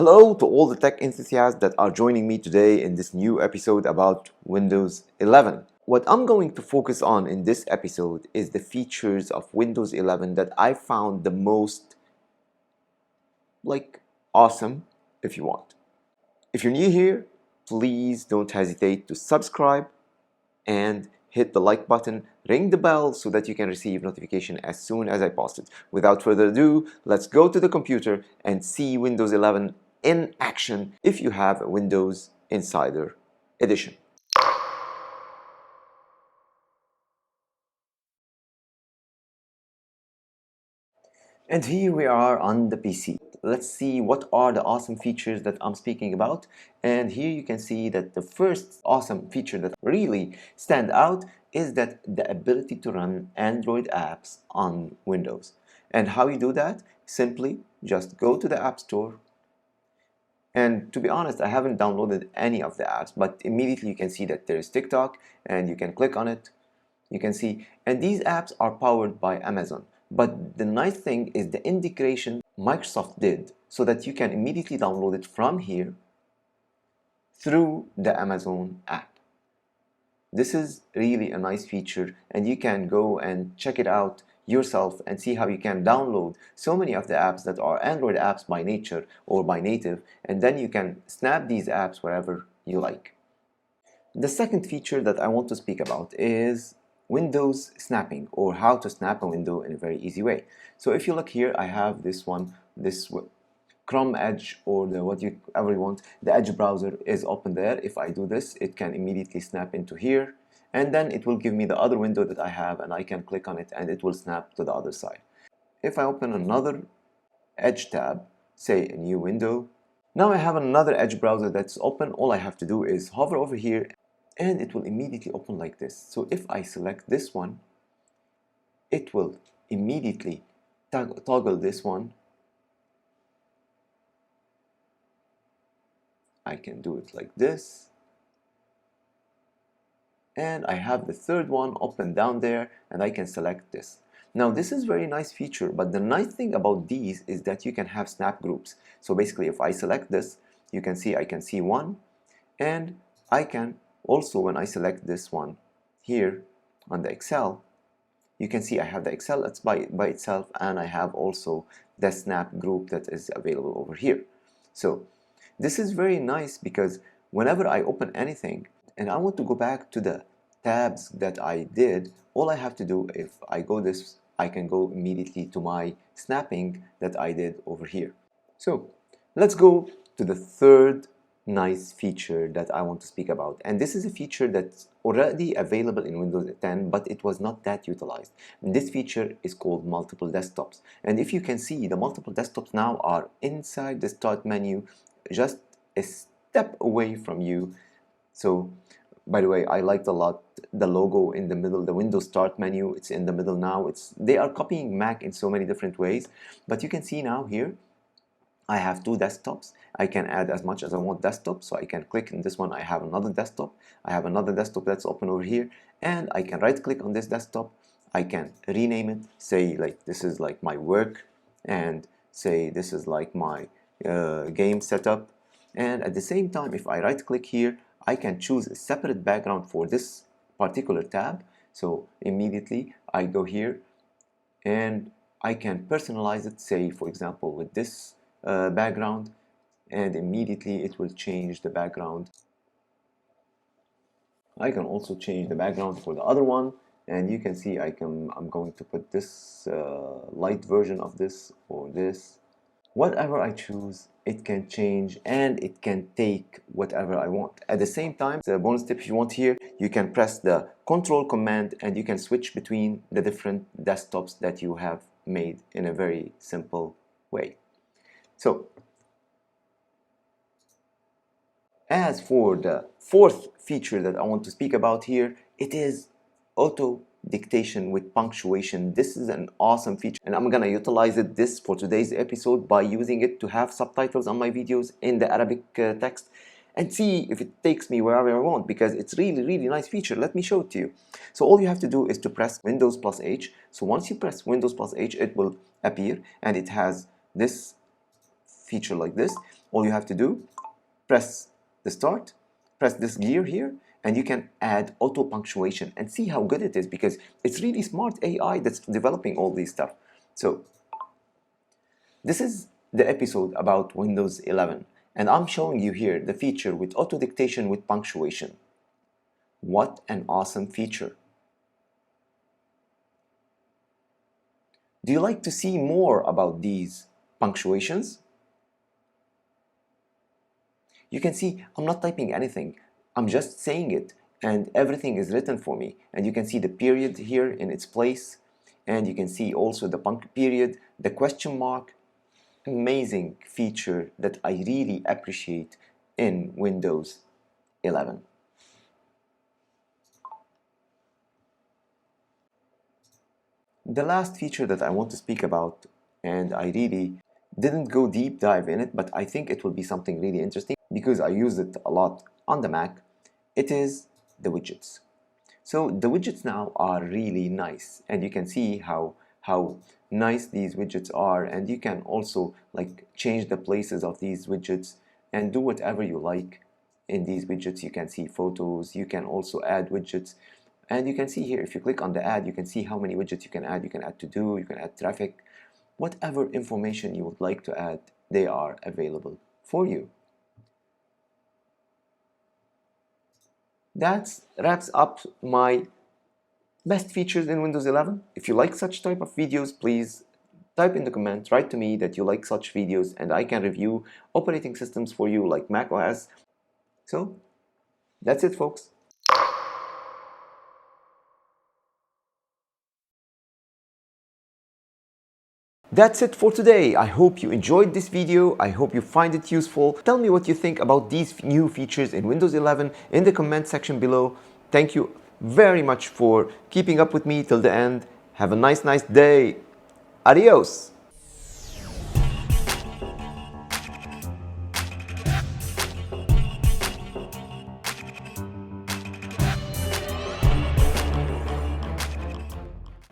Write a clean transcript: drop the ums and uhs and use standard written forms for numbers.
Hello to all the tech enthusiasts that are joining me today in this new episode about Windows 11. What I'm going to focus on in this episode is the features of Windows 11 that I found the most awesome, if you want. If you're new here, please don't hesitate to subscribe and hit the like button, ring the bell so that you can receive notification as soon as I post it. Without further ado, let's go to the computer and see Windows 11 in action if you have a Windows Insider Edition. And here we are on the PC. Let's see what are the awesome features that I'm speaking about. And here you can see that the first awesome feature that really stand out is that the ability to run Android apps on Windows. And how you do that? Simply just go to the App Store. And to be honest, I haven't downloaded any of the apps, but immediately you can see that there is TikTok and you can click on it. You can see, and these apps are powered by Amazon. But the nice thing is the integration Microsoft did so that you can immediately download it from here through the Amazon app. This is really a nice feature, and you can go and check it out yourself and see how you can download so many of the apps that are Android apps by nature or by native, and then you can snap these apps wherever you like. The second feature that I want to speak about is Windows snapping, or how to snap a window in a very easy way. So if you look here, I have this one, this Chrome Edge, or whatever you want. The Edge browser is open there. If I do this, it can immediately snap into here, and then it will give me the other window that I have, and I can click on it and it will snap to the other side. If I open another Edge tab, say a new window, now I have another Edge browser that's open. All I have to do is hover over here and it will immediately open like this. So if I select this one, it will immediately toggle this one. I can do it like this. And I have the third one open down there, and I can select this. Now this is very nice feature, but the nice thing about these is that you can have snap groups. So basically if I select this, you can see I can see one, and I can also, when I select this one here on the Excel, you can see I have the Excel it's by itself, and I have also the snap group that is available over here. So this is very nice because whenever I open anything and I want to go back to the tabs that I did, all I have to do, if I go this, I can go immediately to my snapping that I did over here. So let's go to the third nice feature that I want to speak about, and this is a feature that's already available in Windows 10, but it was not that utilized. And this feature is called multiple desktops, and if you can see, the multiple desktops now are inside the start menu, just a step away from you. So by the way, I liked a lot the logo in the middle, the Windows start menu, it's in the middle now. They are copying Mac in so many different ways, but you can see now here I have two desktops. I can add as much as I want desktops, so I can click in this one. I have another desktop. I have another desktop that's open over here, and I can right click on this desktop. I can rename it, say like this is like my work, and say this is like my game setup. And at the same time, if I right click here, I can choose a separate background for this particular tab. So immediately I go here and I can personalize it, say for example with this background, and immediately it will change the background. I can also change the background for the other one, and you can see I'm going to put this light version of this or this. Whatever I choose, it can change and it can take whatever I want. At the same time, the bonus tip, if you want here, you can press the control command and you can switch between the different desktops that you have made in a very simple way. So as for the fourth feature that I want to speak about here, it is auto dictation with punctuation. This is an awesome feature, and I'm gonna utilize this for today's episode by using it to have subtitles on my videos in the Arabic text, and see if it takes me wherever I want, because it's really nice feature. Let me show it to you. So all you have to do is to press Windows plus H. So once you press Windows plus H, it will appear, and it has this feature like this. All you have to do, press the start, press this gear here, and you can add auto punctuation and see how good it is, because it's really smart AI that's developing all these stuff. So this is the episode about Windows 11, and I'm showing you here the feature with auto dictation with punctuation. What an awesome feature. Do you like to see more about these punctuations? You can see I'm not typing anything. I'm just saying it, and everything is written for me. And you can see the period here in its place, and you can see also the period, the question mark. Amazing feature that I really appreciate in Windows 11. The last feature that I want to speak about, and I really didn't go deep dive in it, but I think it will be something really interesting because I use it a lot on the Mac, it is the widgets. So the widgets now are really nice, and you can see how nice these widgets are, and you can also like change the places of these widgets and do whatever you like in these widgets. You can see photos, you can also add widgets. And you can see here, if you click on the add, you can see how many widgets you can add. You can add to-do, you can add traffic. Whatever information you would like to add, they are available for you. That wraps up my best features in Windows 11. If you like such type of videos, please type in the comments, write to me that you like such videos, and I can review operating systems for you like Mac OS. So that's it, folks. That's it for today. I hope you enjoyed this video. I hope you find it useful. Tell me what you think about these new features in Windows 11 in the comment section below. Thank you very much for keeping up with me till the end. Have a nice day. Adios.